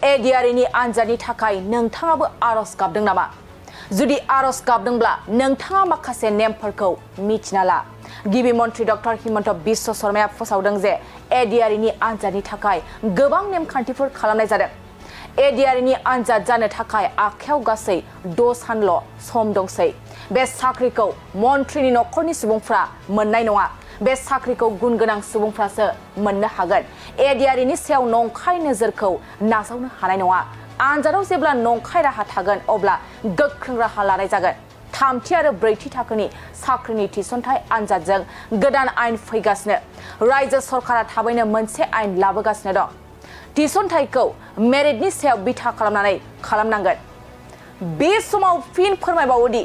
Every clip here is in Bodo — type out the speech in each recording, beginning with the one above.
एडिआरनि आनजादनि थाखाय नोंथाङाबो आर'ज गाबदों नामा? जुदि आर'ज गाबदोंब्ला नोंथाङा माखासे नेमफोरखौ मिथिना ला। गिबि मन्थ्रि डक्टर हिमन्त बिश्व शर्माया फोसावदों जे एडिआरनि आनजादनि थाखाय गोबां नेमखान्थिफोर खालामनाय जादों। एडिआरनि आनजाद जानो थाखाय आखायाव गासै 6 सानल' सम दंसै। बे साख्रिखौ मन्थ्रिनि नखरनि सुबुंफ्रा मोननाय नङा। बे साख्रिखौ गुन गोनां सुबुंफ्रासो मोननो हागोन। एडिआरनि सायाव नंखाय नोजोरखौ नाजावनो हानाय नङा। आनजादाव जेब्ला नंखाय राहा थागोन अब्ला गोख्रों राहा लानाय जागोन। थामथि आरो ब्रैथि थाखोनि साख्रिनि थिसनथाय आनजादजों गोदान आयेन फैगासिनो। रायजो सरकारा थाबैनो मोनसे आयेन लाबोगासिनो दं। थिसनथायखौ मेरिटनि सायाव बिथा खालामनानै खालामनांगोन। बे समाव फिन फोरमायबावोदि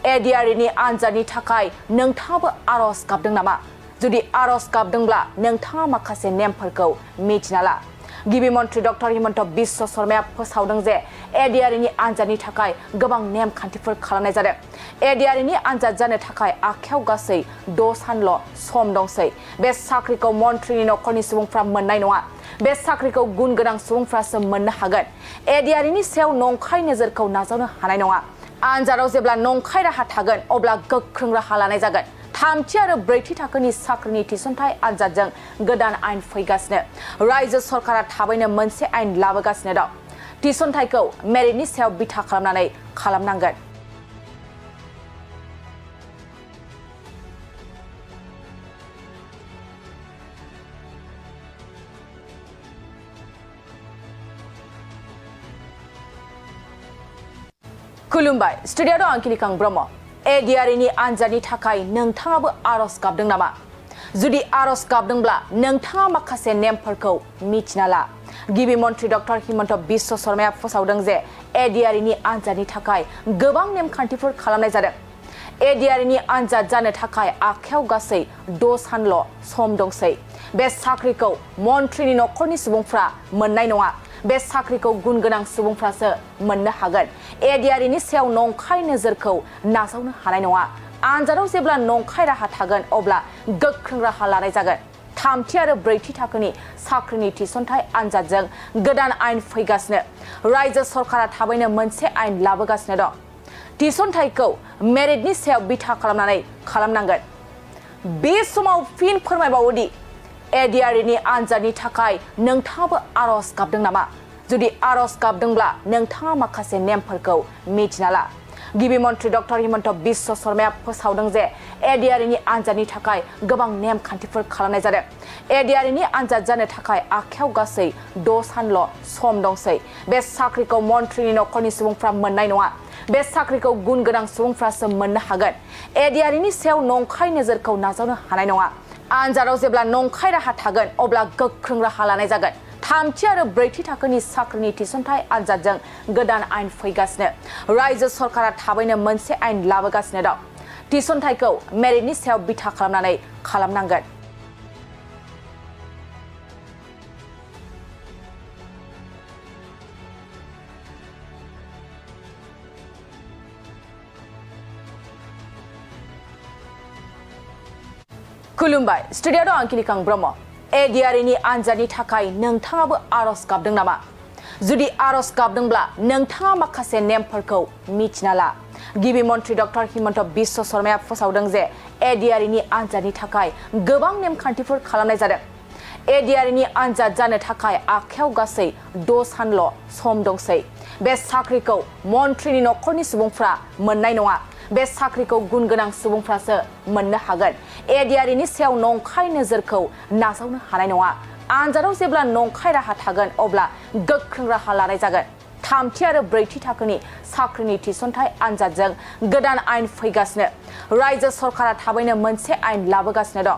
एडिआरनि आनजादनि थाखाय नोंथाङाबो आर'ज गाबदों नामा? जुदि आर'ज गाबदोंब्ला नोंथाङा माखासे नेमफोरखौ मिथिना ला। गिबि मन्थ्रि डक्टर हिमन्त बिश्व शर्माया फोसावदों जे एडिआरनि आनजादनि थाखाय गोबां नेमखान्थिफोर खालामनाय जादों। एडिआरनि आनजाद जानो थाखाय आखायाव गासै 6 सानल' सम दंसै। बे साख्रिखौ मन्थ्रिनि नखरनि सुबुंफ्रा मोननाय नङा। बे साख्रिखौ गुन गोनां सुबुंफ्रासो मोननो हागोन। एडिआरनि सायाव नंखाय नोजोरखौ नाजावनो हानाय नङा। आनजादाव जेब्ला नंखाय राहा थागोन अब्ला गोख्रों राहा लानाय जागोन। थामथि आरो ब्रैथि थाखोनि साख्रिनि थिसनथाय आनजादजों गोदान आयेन फैगासिनो। रायजो सरकारा थाबैनो मोनसे आयेन लाबोगासिनो दं। थिसनथायखौ मेरिटनि सायाव बिथा खालामनानै खालामनांगोन। खुलुमबाय, स्टुडिअ'आव आं किलिकां ब्रह्म। एडिआरनि आनजादनि थाखाय नोंथाङाबो आर'ज गाबदों नामा? जुदि आर'ज गाबदोंब्ला नोंथाङा माखासे नेमफोरखौ मिथिना ला। गिबि मन्थ्रि डक्टर हिमन्त बिश्व शर्माया फोसावदों जे एडिआरनि आनजादनि थाखाय गोबां नेमखान्थिफोर खालामनाय जादों। एडिआरनि आनजाद जानो थाखाय आखायाव गासै 6 सानल' सम दंसै। बे साख्रिखौ मन्थ्रिनि नखरनि सुबुंफ्रा मोननाय नङा। बे साख्रिखौ गुन गोनां सुबुंफ्रासो मोननो हागोन। एडिआरनि सायाव नंखाय नोजोरखौ नाजावनो हानाय नङा। आनजादाव जेब्ला नंखाय राहा थागोन अब्ला गोख्रों राहा लानाय जागोन। थामथि आरो ब्रैथि थाखोनि साख्रिनि थिसनथाय आनजादजों गोदान आयेन फैगासिनो। रायजो सरकारा थाबैनो मोनसे आयेन लाबोगासिनो दं। थिसनथायखौ मेरिटनि सायाव बिथा खालामनानै खालामनांगोन। बे समाव फिन फोरमायबावोदि एडिआरनि आनजादनि थाखाय नोंथाङाबो आर'ज गाबदों नामा? जुदि आर'ज गाबदोंब्ला नोंथाङा माखासे नेमफोरखौ मिथिना ला। गिबि मन्थ्रि डक्टर हिमन्त बिश्व शर्माया फोसावदों जे एडिआरनि आनजादनि थाखाय गोबां नेमखान्थिफोर खालामनाय जादों। एडिआरनि आनजाद जानो थाखाय आखायाव गासै 6 सानल' सम दंसै। बे साख्रिखौ मन्थ्रिनि नखरनि सुबुंफ्रा मोननाय नङा। बे साख्रिखौ गुन गोनां सुबुंफ्रासो मोननो हागोन। एडिआरनि सायाव नंखाय नोजोरखौ नाजावनो हानाय नङा। आनजादाव जेब्ला नंखाय राहा थागोन अब्ला गोख्रों राहा लानाय जागोन। थामथि आरो ब्रैथि थाखोनि साख्रिनि थिसनथाय आनजादजों गोदान आयेन फैगासिनो। रायजो सरकारा थाबैनो मोनसे आयेन लाबोगासिनो दं। थिसनथायखौ मेरिटनि सायाव बिथा खालामनानै खालामनांगोन। खुलुमबाय, स्टुडिअ'आव आं किलिकां ब्रह्म। एडिआरनि आनजादनि थाखाय नोंथाङाबो आर'ज गाबदों नामा? जुदि आर'ज गाबदोंब्ला नोंथाङा माखासे नेमफोरखौ मिथिना ला। गिबि मन्थ्रि डक्टर हिमन्त बिश्व शर्माया फोसावदों जे एडिआरनि आनजादनि थाखाय गोबां नेमखान्थिफोर खालामनाय जादों। एडिआरनि आनजाद जानो थाखाय आखायाव गासै 6 सानल' सम दंसै। बे साख्रिखौ मन्थ्रिनि नखरनि सुबुंफ्रा मोननाय नङा। बे साख्रिखौ गुन गोनां सुबुंफ्रासो मोननो हागोन। एडिआरनि सायाव नंखाय नोजोरखौ नाजावनो हानाय नङा। आनजादाव जेब्ला नंखाय राहा थागोन अब्ला गोख्रों राहा लानाय जागोन। थामथि आरो ब्रैथि थाखोनि साख्रिनि थिसनथाय आनजादजों गोदान आयेन फैगासिनो। रायजो सरकारा थाबैनो मोनसे आयेन लाबोगासिनो दं।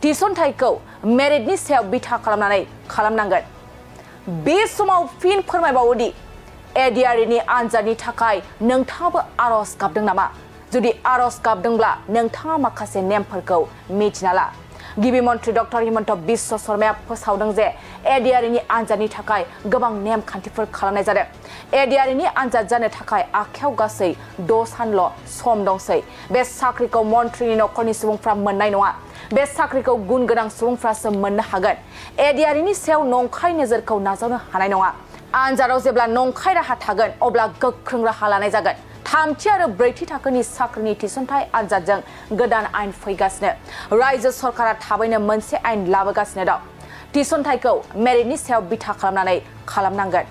थिसनथायखौ मेरिटनि सायाव बिथा खालामनानै खालामनांगोन। बे समाव फिन फोरमायबावोदि एडिआरनि आनजादनि थाखाय नोंथाङाबो आर'ज गाबदों नामा? जुदि आर'ज गाबदोंब्ला नोंथाङा माखासे नेमफोरखौ मिथिना ला। गिबि मन्थ्रि डक्टर हिमन्त बिश्व शर्माया फोसावदों जे एडिआरनि आनजादनि थाखाय गोबां नेमखान्थिफोर खालामनाय जादों। एडिआरनि आनजाद जानो थाखाय आखायाव गासै 6 सानल' सम दंसै। बे साख्रिखौ मन्थ्रिनि नखरनि सुबुंफ्रा मोननाय नङा। बे साख्रिखौ गुन गोनां सुबुंफ्रासो मोननो हागोन। एडिआरनि सायाव नंखाय नोजोरखौ नाजावनो हानाय नङा। आनजादाव जेब्ला नंखाय राहा थागोन अब्ला गोख्रों राहा लानाय जागोन थामथि आरो ब्रैथि थाखोनि साख्रिनि थिसनथाइ आनजादजों गोदान आयेन फैगासिनो रायजो सरकारा थाबैनो मोनसे आयेन लाबोगासिनो दं थिसनथाइखौ मेरिटनि सायाव बिथा खालामनानै खालामनांगोन